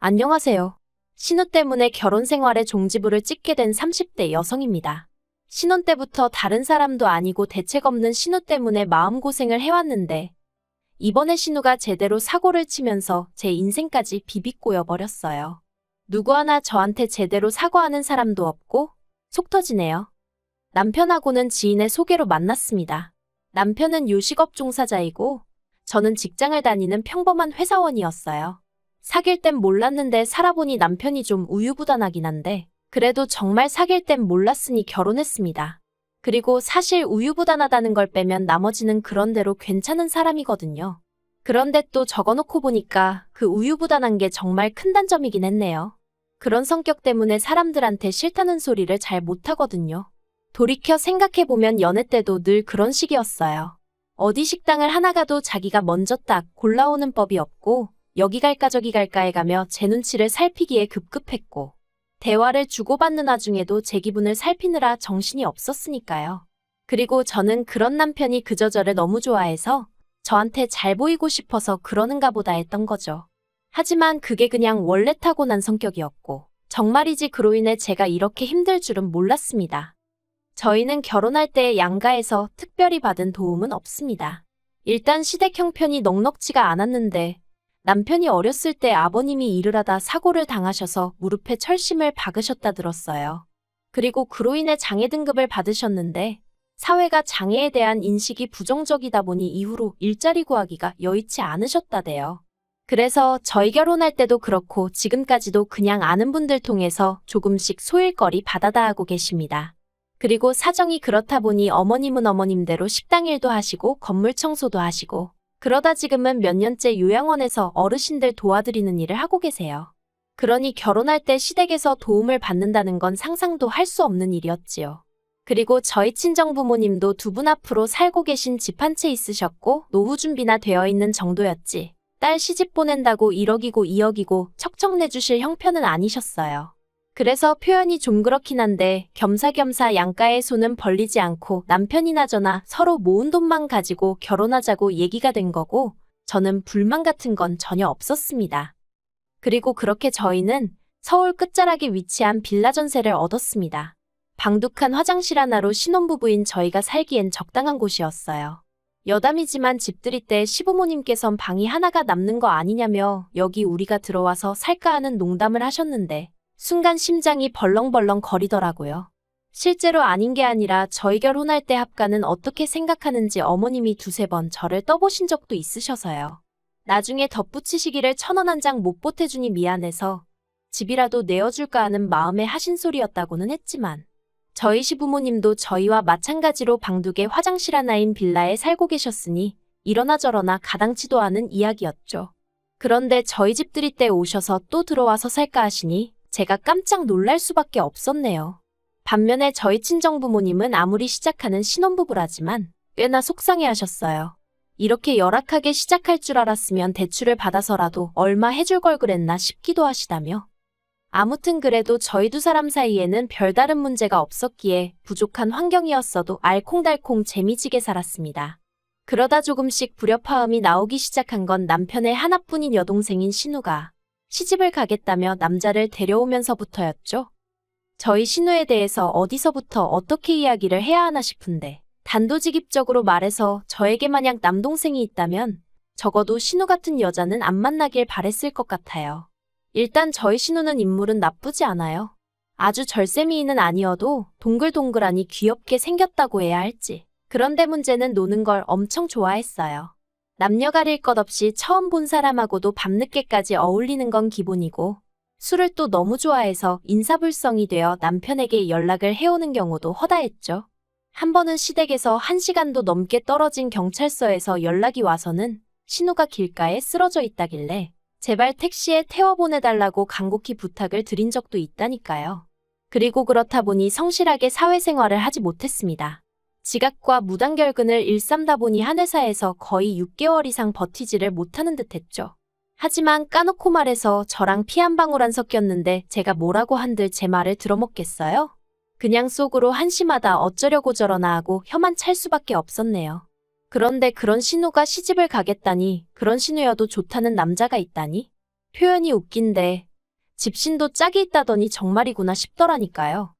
안녕하세요. 신우 때문에 결혼 생활에 종지부를 찍게 된 30대 여성입니다. 신혼 때부터 다른 사람도 아니고 대책 없는 신우 때문에 마음고생을 해왔는데 이번에 신우가 제대로 사고를 치면서 제 인생까지 비비꼬여 버렸어요. 누구 하나 저한테 제대로 사과하는 사람도 없고 속 터지네요. 남편하고는 지인의 소개로 만났습니다. 남편은 요식업 종사자이고 저는 직장을 다니는 평범한 회사원이었어요. 사귈 땐 몰랐는데 살아보니 남편이 좀 우유부단하긴 한데 그래도 정말 사귈 땐 몰랐으니 결혼했습니다. 그리고 사실 우유부단하다는 걸 빼면 나머지는 그런대로 괜찮은 사람이거든요. 그런데 또 적어놓고 보니까 그 우유부단한 게 정말 큰 단점이긴 했네요. 그런 성격 때문에 사람들한테 싫다는 소리를 잘 못하거든요. 돌이켜 생각해보면 연애 때도 늘 그런 식이었어요. 어디 식당을 하나 가도 자기가 먼저 딱 골라오는 법이 없고 여기 갈까 저기 갈까 해가며 제 눈치를 살피기에 급급했고 대화를 주고받는 와중에도 제 기분을 살피느라 정신이 없었으니까요. 그리고 저는 그런 남편이 그저 저를 너무 좋아해서 저한테 잘 보이고 싶어서 그러는가 보다 했던 거죠. 하지만 그게 그냥 원래 타고난 성격이었고 정말이지 그로 인해 제가 이렇게 힘들 줄은 몰랐습니다. 저희는 결혼할 때 양가에서 특별히 받은 도움은 없습니다. 일단 시댁 형편이 넉넉지가 않았는데 남편이 어렸을 때 아버님이 일을 하다 사고를 당하셔서 무릎에 철심을 박으셨다 들었어요. 그리고 그로 인해 장애 등급을 받으셨는데 사회가 장애에 대한 인식이 부정적이다 보니 이후로 일자리 구하기가 여의치 않으셨다대요. 그래서 저희 결혼할 때도 그렇고 지금까지도 그냥 아는 분들 통해서 조금씩 소일거리 받아다 하고 계십니다. 그리고 사정이 그렇다 보니 어머님은 어머님대로 식당 일도 하시고 건물 청소도 하시고 그러다 지금은 몇 년째 요양원에서 어르신들 도와드리는 일을 하고 계세요. 그러니 결혼할 때 시댁에서 도움을 받는다는 건 상상도 할 수 없는 일이었지요. 그리고 저희 친정부모님도 두 분 앞으로 살고 계신 집 한 채 있으셨고 노후 준비나 되어 있는 정도였지. 딸 시집 보낸다고 1억이고 2억이고 척척 내주실 형편은 아니셨어요. 그래서 표현이 좀 그렇긴 한데 겸사겸사 양가의 손은 벌리지 않고 남편이나 저나 서로 모은 돈만 가지고 결혼하자고 얘기가 된 거고 저는 불만 같은 건 전혀 없었습니다. 그리고 그렇게 저희는 서울 끝자락에 위치한 빌라 전세를 얻었습니다. 방둑한 화장실 하나로 신혼부부인 저희가 살기엔 적당한 곳이었어요. 여담이지만 집들이 때 시부모님께선 방이 하나가 남는 거 아니냐며 여기 우리가 들어와서 살까 하는 농담을 하셨는데 순간 심장이 벌렁벌렁 거리더라고요. 실제로 아닌 게 아니라 저희 결혼할 때 합가는 어떻게 생각하는지 어머님이 두세 번 저를 떠보신 적도 있으셔서요. 나중에 덧붙이시기를 1,000원 한 장 못 보태주니 미안해서 집이라도 내어줄까 하는 마음에 하신 소리였다고는 했지만 저희 시부모님도 저희와 마찬가지로 방둑에 화장실 하나인 빌라에 살고 계셨으니 이러나 저러나 가당치도 않은 이야기였죠. 그런데 저희 집들이 때 오셔서 또 들어와서 살까 하시니 제가 깜짝 놀랄 수밖에 없었네요. 반면에 저희 친정부모님은 아무리 시작하는 신혼부부라지만 꽤나 속상해하셨어요. 이렇게 열악하게 시작할 줄 알았으면 대출을 받아서라도 얼마 해줄 걸 그랬나 싶기도 하시다며. 아무튼 그래도 저희 두 사람 사이에는 별다른 문제가 없었기에 부족한 환경이었어도 알콩달콩 재미지게 살았습니다. 그러다 조금씩 불협화음이 나오기 시작한 건 남편의 하나뿐인 여동생인 신우가 시집을 가겠다며 남자를 데려오면서부터였죠. 저희 신우에 대해서 어디서부터 어떻게 이야기를 해야 하나 싶은데 단도직입적으로 말해서 저에게 만약 남동생이 있다면 적어도 신우 같은 여자는 안 만나길 바랬을 것 같아요. 일단 저희 신우는 인물은 나쁘지 않아요. 아주 절세미인은 아니어도 동글동글하니 귀엽게 생겼다고 해야 할지. 그런데 문제는 노는 걸 엄청 좋아했어요. 남녀 가릴 것 없이 처음 본 사람하고도 밤늦게까지 어울리는 건 기본이고 술을 또 너무 좋아해서 인사불성이 되어 남편에게 연락을 해오는 경우도 허다했죠. 한 번은 시댁에서 1시간도 넘게 떨어진 경찰서에서 연락이 와서는 신우가 길가에 쓰러져 있다길래 제발 택시에 태워보내달라고 간곡히 부탁을 드린 적도 있다니까요. 그리고 그렇다 보니 성실하게 사회생활을 하지 못했습니다. 지각과 무단결근을 일삼다 보니 한 회사에서 거의 6개월 이상 버티지를 못하는 듯 했죠. 하지만 까놓고 말해서 저랑 피 한 방울 안 섞였는데 제가 뭐라고 한들 제 말을 들어먹겠어요? 그냥 속으로 한심하다 어쩌려고 저러나 하고 혀만 찰 수밖에 없었네요. 그런데 그런 신우가 시집을 가겠다니, 그런 신우여도 좋다는 남자가 있다니? 표현이 웃긴데 집신도 짝이 있다더니 정말이구나 싶더라니까요.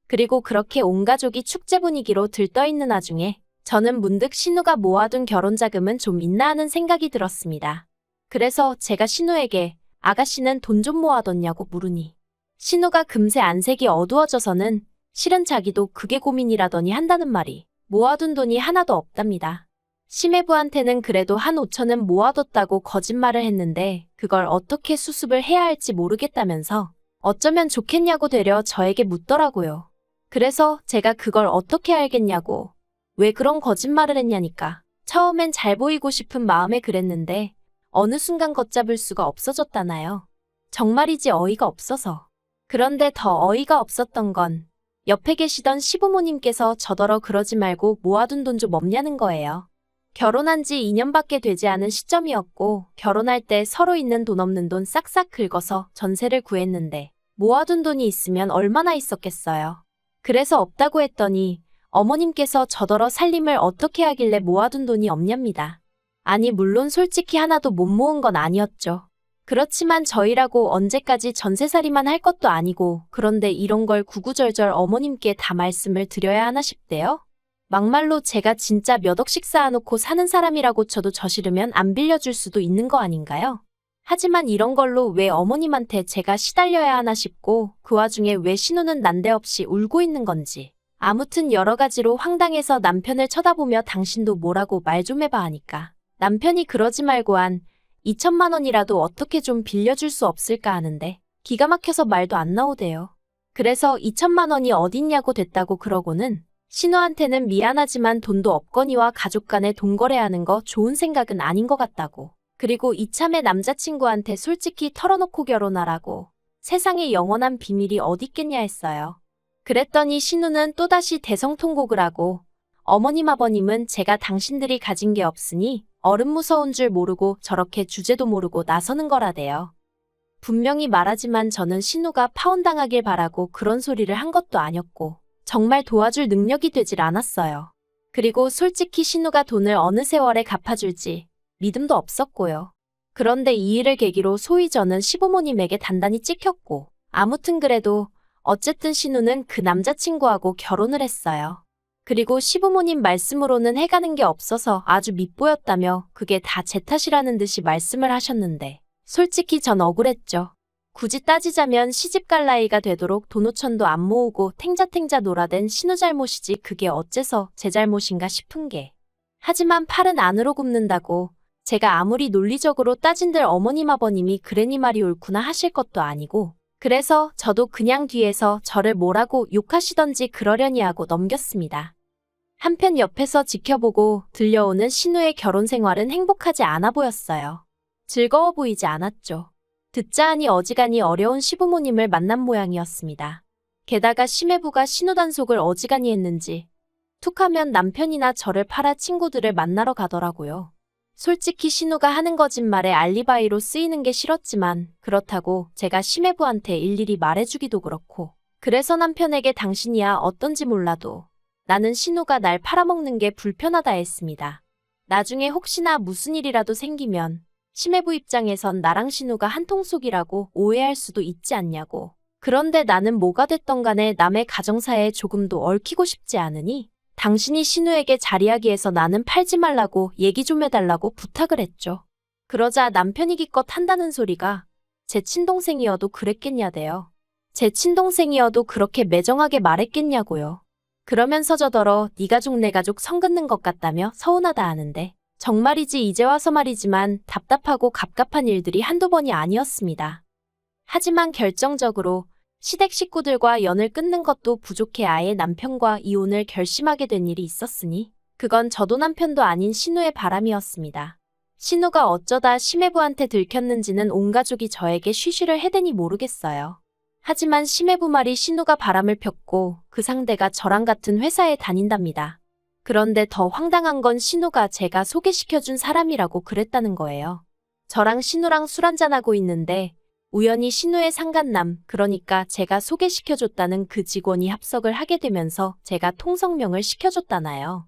그리고 그렇게 온 가족이 축제 분위기로 들떠있는 와중에 저는 문득 신우가 모아둔 결혼자금은 좀 있나 하는 생각이 들었습니다. 그래서 제가 신우에게 아가씨는 돈 좀 모아뒀냐고 물으니 신우가 금세 안색이 어두워져서는 실은 자기도 그게 고민이라더니 한다는 말이 모아둔 돈이 하나도 없답니다. 심해부한테는 그래도 한 5천은 모아뒀다고 거짓말을 했는데 그걸 어떻게 수습을 해야 할지 모르겠다면서 어쩌면 좋겠냐고 되려 저에게 묻더라고요. 그래서 제가 그걸 어떻게 알겠냐고 왜 그런 거짓말을 했냐니까 처음엔 잘 보이고 싶은 마음에 그랬는데 어느 순간 걷잡을 수가 없어졌다나요. 정말이지 어이가 없어서. 그런데 더 어이가 없었던 건 옆에 계시던 시부모님께서 저더러 그러지 말고 모아둔 돈 좀 없냐는 거예요. 결혼한 지 2년밖에 되지 않은 시점이었고 결혼할 때 서로 있는 돈 없는 돈 싹싹 긁어서 전세를 구했는데 모아둔 돈이 있으면 얼마나 있었겠어요. 그래서 없다고 했더니 어머님께서 저더러 살림을 어떻게 하길래 모아둔 돈이 없냐입니다. 아니 물론 솔직히 하나도 못 모은 건 아니었죠. 그렇지만 저희라고 언제까지 전세살이만 할 것도 아니고 그런데 이런 걸 구구절절 어머님께 다 말씀을 드려야 하나 싶대요. 막말로 제가 진짜 몇 억씩 쌓아놓고 사는 사람이라고 쳐도 저 싫으면 안 빌려줄 수도 있는 거 아닌가요? 하지만 이런 걸로 왜 어머님한테 제가 시달려야 하나 싶고 그 와중에 왜 신우는 난데없이 울고 있는 건지. 아무튼 여러 가지로 황당해서 남편을 쳐다보며 당신도 뭐라고 말 좀 해봐 하니까 남편이 그러지 말고 한 2천만 원이라도 어떻게 좀 빌려줄 수 없을까 하는데 기가 막혀서 말도 안 나오대요. 그래서 2천만 원이 어딨냐고 됐다고 그러고는 신우한테는 미안하지만 돈도 없거니와 가족 간에 돈 거래하는 거 좋은 생각은 아닌 것 같다고. 그리고 이참에 남자친구한테 솔직히 털어놓고 결혼하라고. 세상에 영원한 비밀이 어딨겠냐 했어요. 그랬더니 신우는 또다시 대성통곡을 하고 어머님 아버님은 제가 당신들이 가진 게 없으니 어른 무서운 줄 모르고 저렇게 주제도 모르고 나서는 거라대요. 분명히 말하지만 저는 신우가 파혼당하길 바라고 그런 소리를 한 것도 아니었고 정말 도와줄 능력이 되질 않았어요. 그리고 솔직히 신우가 돈을 어느 세월에 갚아줄지 믿음도 없었고요. 그런데 이 일을 계기로 소위 저는 시부모님에게 단단히 찍혔고 아무튼 그래도 어쨌든 신우는 그 남자친구하고 결혼을 했어요. 그리고 시부모님 말씀으로는 해가는 게 없어서 아주 밉보였다며 그게 다 제 탓이라는 듯이 말씀을 하셨는데 솔직히 전 억울했죠. 굳이 따지자면 시집갈 나이가 되도록 돈 5천도 안 모으고 탱자탱자 놀아댄 신우 잘못이지 그게 어째서 제 잘못인가 싶은 게. 하지만 팔은 안으로 굽는다고 제가 아무리 논리적으로 따진들 어머님 아버님이 그래니 말이 옳구나 하실 것도 아니고 그래서 저도 그냥 뒤에서 저를 뭐라고 욕하시던지 그러려니 하고 넘겼습니다. 한편 옆에서 지켜보고 들려오는 신우의 결혼 생활은 행복하지 않아 보였어요. 즐거워 보이지 않았죠. 듣자 하니 어지간히 어려운 시부모님을 만난 모양이었습니다. 게다가 심해부가 신우 단속을 어지간히 했는지 툭하면 남편이나 저를 팔아 친구들을 만나러 가더라고요. 솔직히 신우가 하는 거짓말에 알리바이로 쓰이는 게 싫었지만 그렇다고 제가 심해부한테 일일이 말해주기도 그렇고 그래서 남편에게 당신이야 어떤지 몰라도 나는 신우가 날 팔아먹는 게 불편하다 했습니다. 나중에 혹시나 무슨 일이라도 생기면 심해부 입장에선 나랑 신우가 한통속이라고 오해할 수도 있지 않냐고. 그런데 나는 뭐가 됐던 간에 남의 가정사에 조금도 얽히고 싶지 않으니 당신이 신우에게 자리하기에서 나는 팔지 말라고 얘기 좀 해달라고 부탁을 했죠. 그러자 남편이 기껏 한다는 소리가 제 친동생이어도 그랬겠냐대요. 제 친동생이어도 그렇게 매정하게 말했겠냐고요. 그러면서 저더러 네 가족 내 가족 선 긋는 것 같다며 서운하다 하는데 정말이지 이제 와서 말이지만 답답하고 갑갑한 일들이 한두 번이 아니었습니다. 하지만 결정적으로 시댁 식구들과 연을 끊는 것도 부족해 아예 남편과 이혼을 결심하게 된 일이 있었으니 그건 저도 남편도 아닌 신우의 바람이었습니다. 신우가 어쩌다 심해부한테 들켰는지는 온 가족이 저에게 쉬쉬를 해대니 모르겠어요. 하지만 심해부 말이 신우가 바람을 폈고 그 상대가 저랑 같은 회사에 다닌답니다. 그런데 더 황당한 건 신우가 제가 소개시켜준 사람이라고 그랬다는 거예요. 저랑 신우랑 술 한잔하고 있는데 우연히 신우의 상간남, 그러니까 제가 소개시켜줬다는 그 직원이 합석을 하게 되면서 제가 통성명을 시켜줬다나요.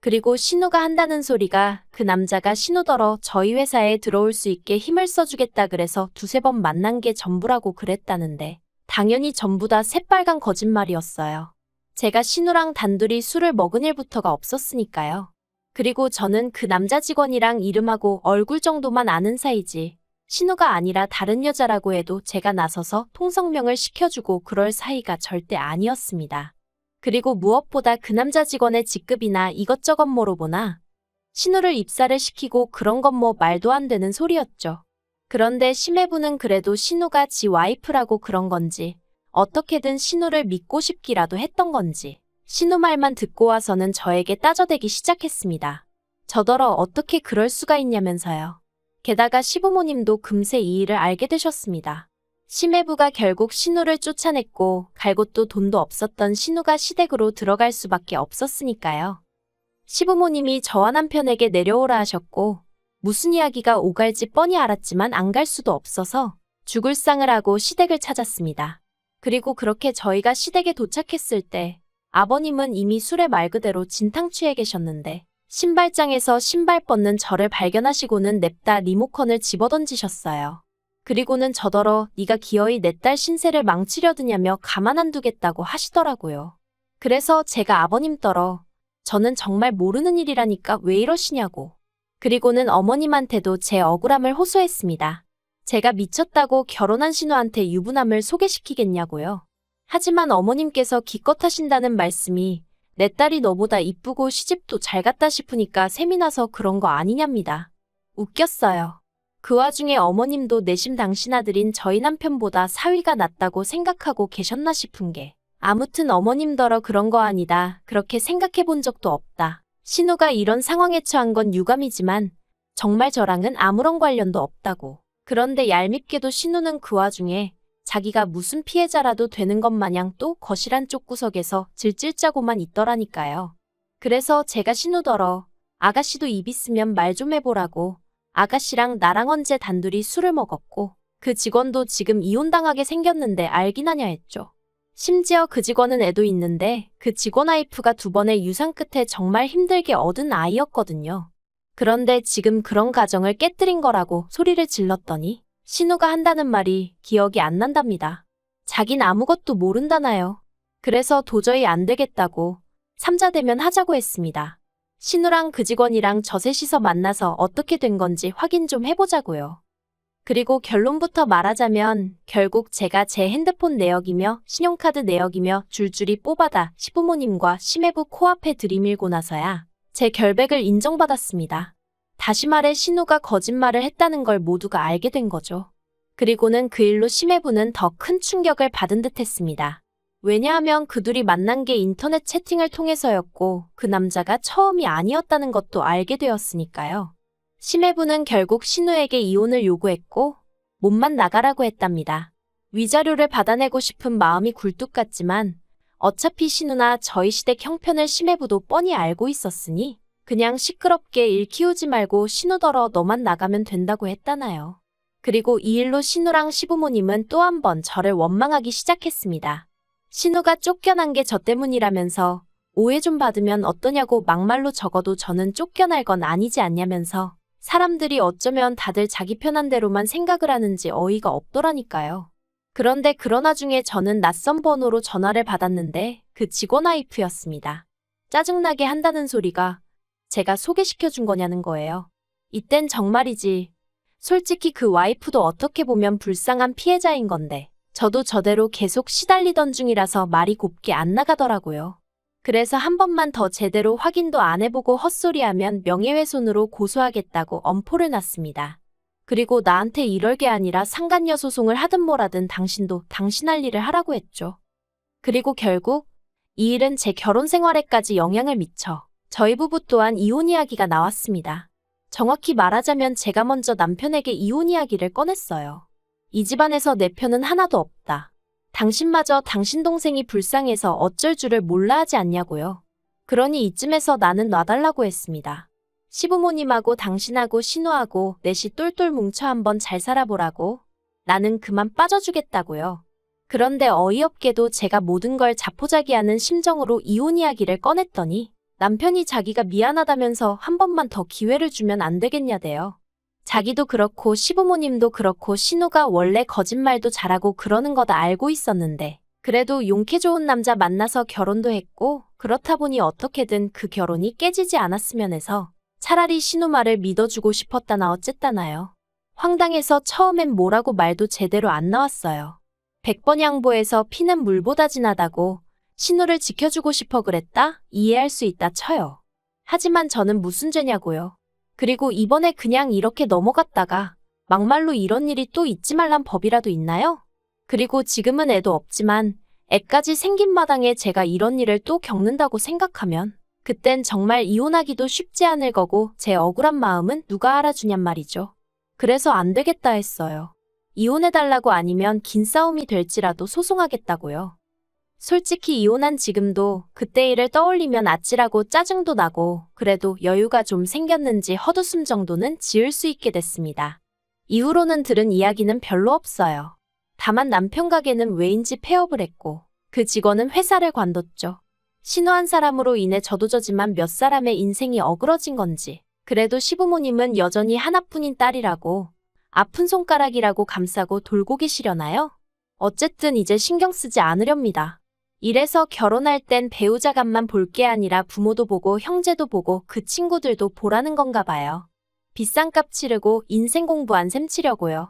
그리고 신우가 한다는 소리가 그 남자가 신우더러 저희 회사에 들어올 수 있게 힘을 써주겠다 그래서 두세 번 만난 게 전부라고 그랬다는데 당연히 전부 다 새빨간 거짓말이었어요. 제가 신우랑 단둘이 술을 먹은 일부터가 없었으니까요. 그리고 저는 그 남자 직원이랑 이름하고 얼굴 정도만 아는 사이지 신우가 아니라 다른 여자라고 해도 제가 나서서 통성명을 시켜주고 그럴 사이가 절대 아니었습니다. 그리고 무엇보다 그 남자 직원의 직급이나 이것저것 모르보나 신우를 입사를 시키고 그런 건 뭐 말도 안 되는 소리였죠. 그런데 심해부는 그래도 신우가 지 와이프라고 그런 건지 어떻게든 신우를 믿고 싶기라도 했던 건지 신우 말만 듣고 와서는 저에게 따져대기 시작했습니다. 저더러 어떻게 그럴 수가 있냐면서요. 게다가 시부모님도 금세 이 일을 알게 되셨습니다. 심해부가 결국 신우를 쫓아냈고 갈 곳도 돈도 없었던 신우가 시댁으로 들어갈 수밖에 없었으니까요. 시부모님이 저와 남편에게 내려오라 하셨고 무슨 이야기가 오갈지 뻔히 알았지만 안 갈 수도 없어서 죽을 상을 하고 시댁을 찾았습니다. 그리고 그렇게 저희가 시댁에 도착했을 때 아버님은 이미 술에 말 그대로 진탕 취해 계셨는데 신발장에서 신발 뻗는 저를 발견하시고는 냅다 리모컨을 집어던지셨어요. 그리고는 저더러 네가 기어이 내 딸 신세를 망치려 드냐며 가만 안 두겠다고 하시더라고요. 그래서 제가 아버님 떨어 저는 정말 모르는 일이라니까 왜 이러시냐고. 그리고는 어머님한테도 제 억울함을 호소했습니다. 제가 미쳤다고 결혼한 신우한테 유부남을 소개시키겠냐고요. 하지만 어머님께서 기껏 하신다는 말씀이 내 딸이 너보다 이쁘고 시집도 잘 갔다 싶으니까 셈이 나서 그런 거 아니냐입니다. 웃겼어요. 그 와중에 어머님도 내심 당신 아들인 저희 남편보다 사위가 낫다고 생각하고 계셨나 싶은 게 아무튼 어머님더러 그런 거 아니다. 그렇게 생각해 본 적도 없다. 신우가 이런 상황에 처한 건 유감이지만 정말 저랑은 아무런 관련도 없다고. 그런데 얄밉게도 신우는 그 와중에 자기가 무슨 피해자라도 되는 것 마냥 또 거실 쪽 구석에서 질질 짜고만 있더라니까요. 그래서 제가 신우더러 아가씨도 입 있으면 말 좀 해보라고 아가씨랑 나랑 언제 단둘이 술을 먹었고 그 직원도 지금 이혼당하게 생겼는데 알긴 하냐 했죠. 심지어 그 직원은 애도 있는데 그 직원 와이프가 2번의 유산 끝에 정말 힘들게 얻은 아이였거든요. 그런데 지금 그런 가정을 깨뜨린 거라고 소리를 질렀더니 신우가 한다는 말이 기억이 안 난답니다. 자긴 아무것도 모른다나요. 그래서 도저히 안 되겠다고 삼자 대면 하자고 했습니다. 신우랑 그 직원이랑 저 셋이서 만나서 어떻게 된 건지 확인 좀 해보자고요. 그리고 결론부터 말하자면 결국 제가 제 핸드폰 내역이며 신용카드 내역이며 줄줄이 뽑아다 시부모님과 심해부 코앞에 들이밀고 나서야 제 결백을 인정받았습니다. 다시 말해 신우가 거짓말을 했다는 걸 모두가 알게 된 거죠. 그리고는 그 일로 심해부는 더 큰 충격을 받은 듯 했습니다. 왜냐하면 그 둘이 만난 게 인터넷 채팅을 통해서였고 그 남자가 처음이 아니었다는 것도 알게 되었으니까요. 심해부는 결국 신우에게 이혼을 요구했고 몸만 나가라고 했답니다. 위자료를 받아내고 싶은 마음이 굴뚝 같지만 어차피 신우나 저희 시댁 형편을 심해부도 뻔히 알고 있었으니 그냥 시끄럽게 일 키우지 말고 신우더러 너만 나가면 된다고 했다나요. 그리고 이 일로 신우랑 시부모님은 또 한 번 저를 원망하기 시작했습니다. 신우가 쫓겨난 게 저 때문이라면서 오해 좀 받으면 어떠냐고 막말로 적어도 저는 쫓겨날 건 아니지 않냐면서 사람들이 어쩌면 다들 자기 편한 대로만 생각을 하는지 어이가 없더라니까요. 그런데 그런 와중에 저는 낯선 번호로 전화를 받았는데 그 직원 와이프였습니다. 짜증나게 한다는 소리가 제가 소개시켜준 거냐는 거예요. 이땐 정말이지. 솔직히 그 와이프도 어떻게 보면 불쌍한 피해자인 건데 저도 저대로 계속 시달리던 중이라서 말이 곱게 안 나가더라고요. 그래서 한 번만 더 제대로 확인도 안 해보고 헛소리하면 명예훼손으로 고소하겠다고 엄포를 놨습니다. 그리고 나한테 이럴 게 아니라 상간녀 소송을 하든 뭐라든 당신도 당신 할 일을 하라고 했죠. 그리고 결국 이 일은 제 결혼 생활에까지 영향을 미쳐 저희 부부 또한 이혼 이야기가 나왔습니다. 정확히 말하자면 제가 먼저 남편에게 이혼 이야기를 꺼냈어요. 이 집안에서 내 편은 하나도 없다. 당신마저 당신 동생이 불쌍해서 어쩔 줄을 몰라 하지 않냐고요. 그러니 이쯤에서 나는 놔달라고 했습니다. 시부모님하고 당신하고 신우하고 넷이 똘똘 뭉쳐 한번 잘 살아보라고. 나는 그만 빠져주겠다고요. 그런데 어이없게도 제가 모든 걸 자포자기하는 심정으로 이혼 이야기를 꺼냈더니 남편이 자기가 미안하다면서 한 번만 더 기회를 주면 안 되겠냐대요. 자기도 그렇고 시부모님도 그렇고 신우가 원래 거짓말도 잘하고 그러는 거다 알고 있었는데 그래도 용케 좋은 남자 만나서 결혼도 했고 그렇다 보니 어떻게든 그 결혼이 깨지지 않았으면 해서 차라리 신우 말을 믿어주고 싶었다나 어쨌다나요. 황당해서 처음엔 뭐라고 말도 제대로 안 나왔어요. 100번 양보해서 피는 물보다 진하다고 신우를 지켜주고 싶어 그랬다? 이해할 수 있다 쳐요. 하지만 저는 무슨 죄냐고요. 그리고 이번에 그냥 이렇게 넘어갔다가 막말로 이런 일이 또 있지 말란 법이라도 있나요? 그리고 지금은 애도 없지만 애까지 생긴 마당에 제가 이런 일을 또 겪는다고 생각하면 그땐 정말 이혼하기도 쉽지 않을 거고 제 억울한 마음은 누가 알아주냔 말이죠. 그래서 안 되겠다 했어요. 이혼해달라고 아니면 긴 싸움이 될지라도 소송하겠다고요. 솔직히 이혼한 지금도 그때 일을 떠올리면 아찔하고 짜증도 나고 그래도 여유가 좀 생겼는지 헛웃음 정도는 지을 수 있게 됐습니다. 이후로는 들은 이야기는 별로 없어요. 다만 남편 가게는 왜인지 폐업을 했고 그 직원은 회사를 관뒀죠. 신우한 사람으로 인해 저도 저지만 몇 사람의 인생이 어그러진 건지 그래도 시부모님은 여전히 하나뿐인 딸이라고 아픈 손가락이라고 감싸고 돌고 계시려나요? 어쨌든 이제 신경 쓰지 않으렵니다. 이래서 결혼할 땐 배우자간만 볼 게 아니라 부모도 보고 형제도 보고 그 친구들도 보라는 건가 봐요. 비싼 값 치르고 인생 공부한 셈 치려고요.